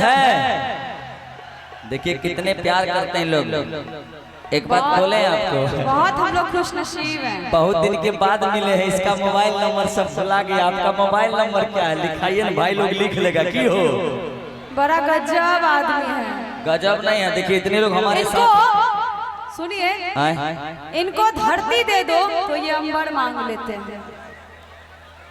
है। देखिए कितने प्यार करते हैं लोग। एक बात बोले आपको, बहुत हम लोग खुश नसीब हैं। बहुत दिन के बाद मिले हैं। इसका मोबाइल नंबर सब भुला गया। आपका मोबाइल नंबर क्या है? लिखाइए ना भाई, लोग लिख लेगा की हो। बड़ा गजब आदमी है। गजब नहीं है, देखिए इतने लोग हमारे साथ। सुनिए, इनको धरती दे दो तो ये अंबर मांग लेते हैं।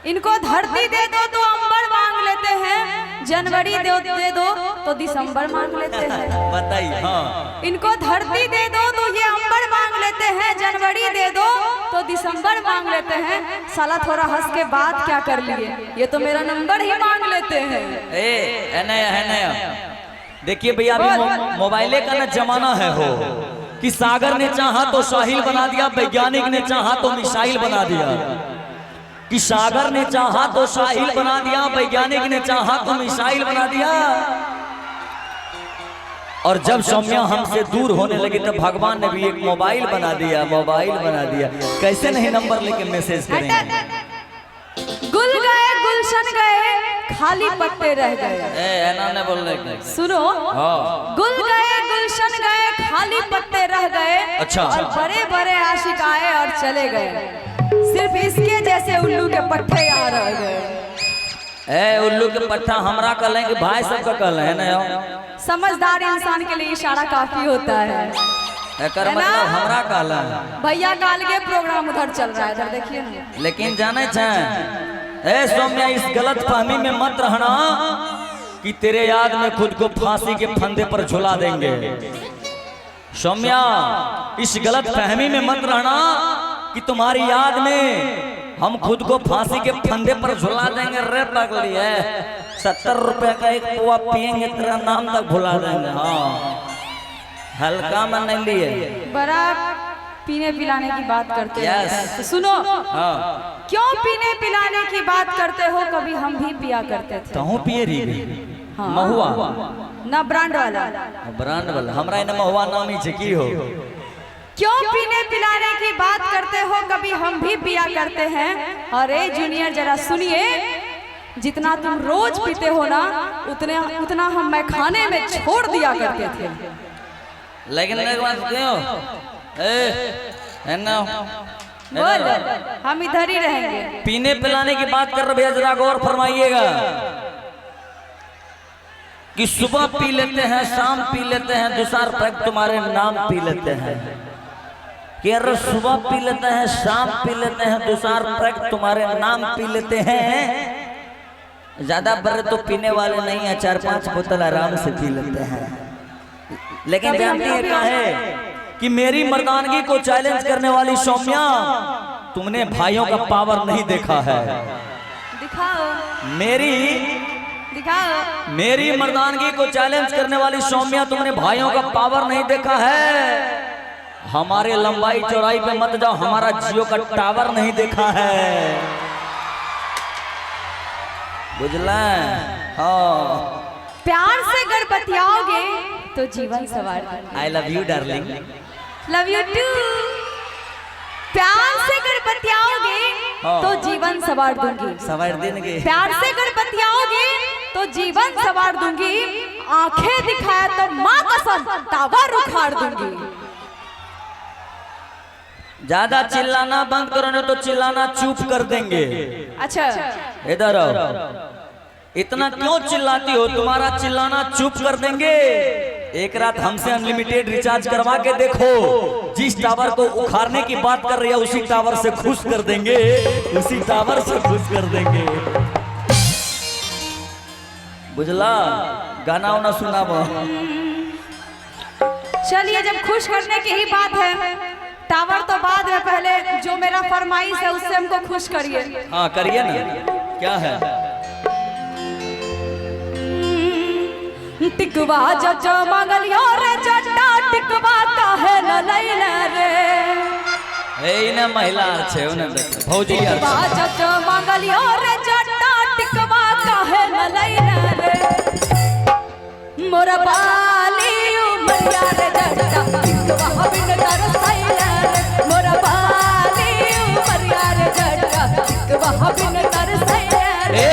इनको धरती दे दो तो अंबर मांग लेते हैं। जनवरी दे दो तो दिसंबर मांग लेते हैं। बताइए। हाँ, इनको धरती दे दो तो ये अंबर मांग लेते हैं। जनवरी दे दो तो दिसंबर मांग लेते हैं। साला थोड़ा हंस के बात क्या कर लिए, ये तो मेरा नंबर ही मांग लेते हैं। है नया। देखिए भैया, अभी मोबाइले का ना जमाना है हो कि सागर ने चाहा तो साहिल बना दिया, वैज्ञानिक ने चाहा तो मिसाइल बना दिया। कि सागर ने चाहा तो साहिल बना दिया, वैज्ञानिक ने चाहा तो मिसाइल बना दिया। और जब सौम्या हमसे दूर होने लगी तब भगवान ने भी एक मोबाइल बना दिया। कैसे नहीं नंबर लेके मैसेज करेंगे। गुल गए गुलशन गए, खाली पत्ते रह गए। बोलने सुनो, गुल गए गुलशन गए, खाली पत्ते रह गए। अच्छा। और बड़े बड़े आशिक आए और चले गए, सिर्फ इसके जैसे उल्लू के पट्टे आ रह गए। उल्लू के पट्टा हमरा कहले कि भाई सबका कहले है ना। समझदार इंसान के लिए इशारा काफी होता है। एकर मतलब हमरा कहला भैया काल के प्रोग्राम उधर चल रहा है, इधर देखिए ना। लेकिन जाने छे सौम्या, इस गलत फहमी में मत रहना कि तेरे याद में खुद को फांसी के फंदे पर झुला देंगे। सौम्या, इस गलत फहमी में मत रहना कि तुम्हारी याद में हम खुद को फांसी के फंदे पर झुला देंगे। रे पगली है, 70 रुपए का एक पुआ पियेंगे, तेरा नाम तक भुला देंगे। हाँ, हल्का में नहीं लिए। बड़ा पीने पिलाने की बात करते हैं तो सुनो। हाँ। क्यों पीने पिलाने की बात करते हो? कभी हम भी पिया करते थे। कहूँ पिए रही। हाँ। महुआ ना ब्रांड वाला। हमरा इन्हें महुआ नाम ही की हो। क्यों पीने पिलाने की बात करते हो? कभी हम भी पिया करते हैं। अरे जूनियर जरा सुनिए, जितना तुम रोज पीते हो ना, उतना हम मैखाने में छोड़ दिया करते थे। लेकिन एक बात क्यों बोल, हम इधर ही रहेंगे। पीने पिलाने की बात कर रहे भैया, जरा गौर फरमाइएगा कि सुबह पी लेते हैं, शाम पी लेते हैं, दूसरा पैक तुम्हारे नाम पी लेते हैं। कि अरे सुबह पी लेते हैं, शाम पी लेते हैं, दूसरा पैक तुम्हारे नाम पी लेते हैं। ज्यादा बड़े तो पीने वाले नहीं है, 4-5 बोतल आराम से पी लेते हैं। लेकिन जानती है क्या है कि मेरी मर्दानगी को चैलेंज करने वाली सौम्या, तुमने भाइयों का पावर नहीं देखा है। दिखाओ, दिखाओ। मेरी मर्दानगी को चैलेंज करने वाली सौम्या, तुमने भाइयों का पावर नहीं देखा है। हमारे लंबाई चौड़ाई पे मत जाओ, हमारा जियो का टावर नहीं देखा है। बुझला? हाँ। प्यार से अगर बतियाओगे तो जीवन सवार दूंगी। I love you darling. Love you too. प्यार से अगर बतियाओगे तो जीवन सवार दूंगी। सवार देंगे। प्यार से अगर बतियाओगे तो जीवन सवार दूंगी। आंखें दिखाया तो माँ कसम टावर उखाड़ दूंगी। ज्यादा चिल्लाना बंद करो, नहीं तो चिल्लाना चुप कर देंगे। अच्छा, इधर आओ। इतना क्यों चिल्लाती हो? तुम्हारा चिल्लाना चुप कर देंगे। एक रात हमसे अनलिमिटेड रिचार्ज करवा के देखो, जिस टावर को उखाड़ने की बात कर रही है उसी टावर से खुश कर देंगे, उसी टावर से खुश कर देंगे। बुझला? गाना वाना सुना। चलिए, जब खुश करने की ही बात है, टावर तो बाद में, पहले जो मेरा फरमाइश है उससे हमको खुश करिए। हाँ करिए ना। क्या है? टिकवा जज मंगलियो रे जट्टा, टिकवा काहे न लैले रे। ए न महिला छे, उन्हें देख भौजी यार। टिकवा जज मंगलियो रे जट्टा, टिकवा काहे न लैले रे। मोर बाली उमरिया रे जट्टा, टिकवा बिन तरसैले रे। मोर बाली उमरिया रे जट्टा, टिकवा बिन तरसैले रे।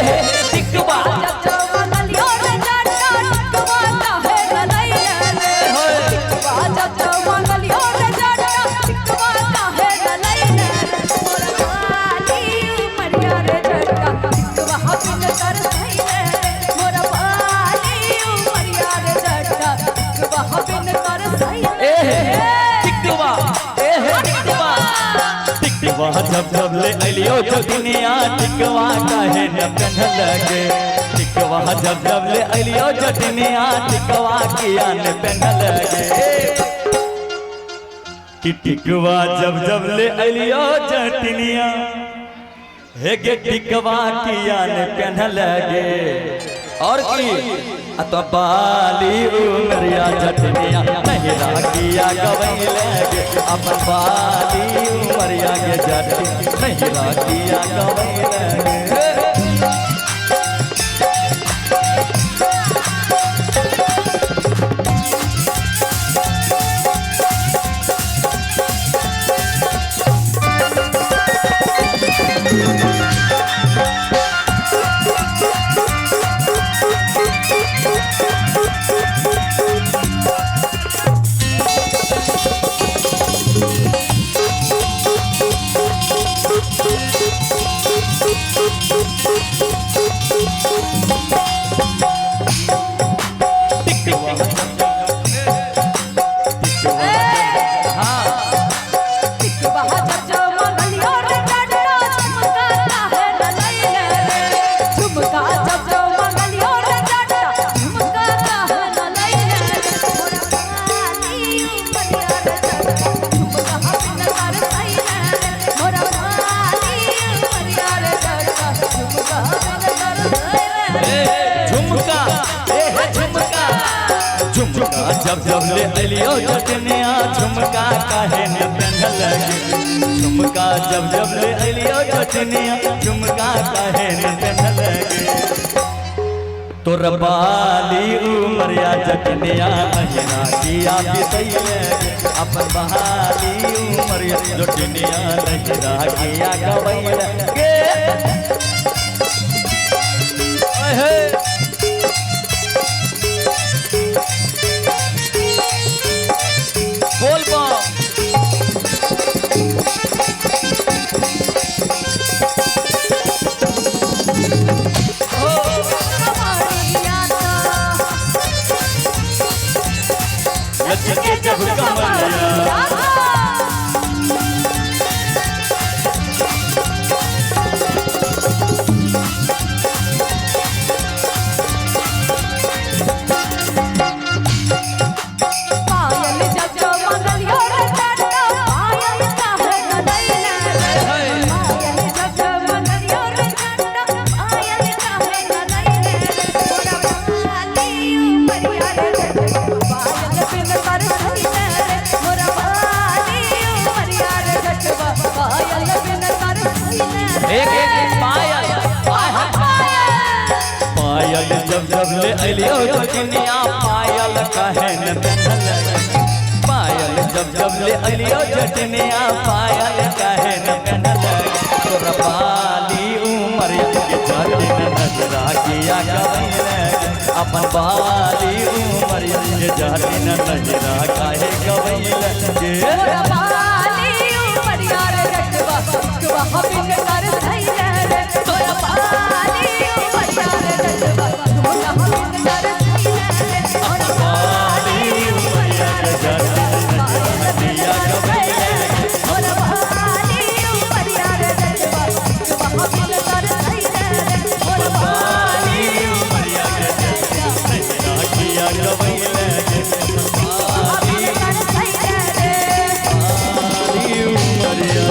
टिकवा जज मंगलियो रे जट्टा, टिकवा टिकवा जब जब ले अलियो जटिनिया टिकवा काहे न पहन लगे टिकवा जब जब ले अलियो जटिनिया टिकवा किया न पहन लगे कि टिकवा जब जब ले अलियो जटिनिया हे गे टिकवा किया न पहन लगे और की तो बाली उमरिया जटनिया महिला किया गवई लगे अपन बाली उमरिया के जट महिला किया गवई लगे जब जब ले अलियो जटनिया झुमका काहे न पहन लगे झुमका जब जब ले अलियो जटनिया झुमका काहे न पहन लगे तोर बाली उमरिया जटनिया महिना किया बितई लगे अपन बहाली उमरिया जटनिया महिना किया गवई लगे बोल लचके जब कमरिया पायल जब जब ले अलियो जटनिया पायल काहे न पहन लगे पायल जब जब ले अलियो जटनिया पायल काहे न पहन लगे तोर बाली उमरिया के जटन नजरा किया गवई लगे अपन बाली उमरिया के जटन नजरा काहे गवई लगे बाली उमरिया रे जटवा जटवा हबिन कर सही रे तोर बाली उमरिया रे जटवा जटवा हबिन कर सही रे तोर बाली उमरिया रे जटवा दिया गवई लगे तोर बाली उमरिया रे जटवा जटवा हबिन कर सही रे तोर बाली उमरिया रे जटवा किया गवई लगे बाली कर सही रे बाली उमरिया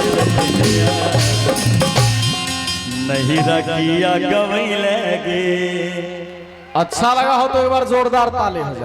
नहीं रखिया गवई लगे। अच्छा लगा हो तो एक बार जोरदार ताली हो जाए।